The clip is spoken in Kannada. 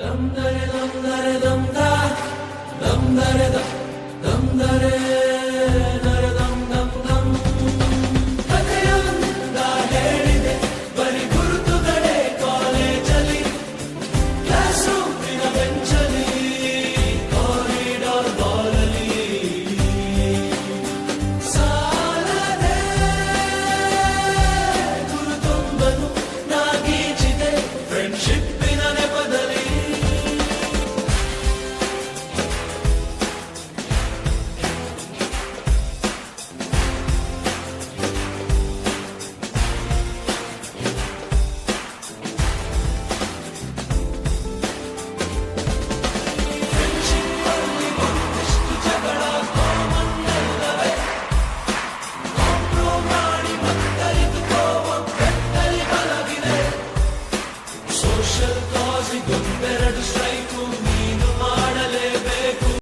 dum dare dum dare dum da dum dare dum dare dare dum dum dum ಕಥೆಯೊಂದ ಹೇಳಿದೆ ಬರಿ ಗುರುತುಗಳೇ ಕಾಲೇಜಲ್ಲಿ ಕ್ಲಾಸ್ ರೂಮಿನ ಬೆಂಚಲ್ಲಿ ಕಾರಿಡಾರ್ ಬಾಲಲ್ಲಿ ಸಾಲದೆ ಗುರುತೊಂದನು ನಾಗೀಚಿದೆ ಫ್ರೆಂಡ್ಶಿಪ್ಪಿನ ನೆಪದಲ್ಲಿ ಫ್ರೆಂಡ್ಶಿಪ್ಪಲ್ಲಿ ಒಂದಿಷ್ಟು ಜಗಳ ಕಾಮನ್ ಎಲ್ಲವೇ ಕಾಂಪ್ರೋ ಮಾಡಿ ಮತ್ತರಿದುಕೋ ಒಗ್ಗಟ್ಟಲ್ಲಿ ಬಲವಿದೆ ಸೋಷಲ್ ಕಾಸಿಗೊಂದೆರಡು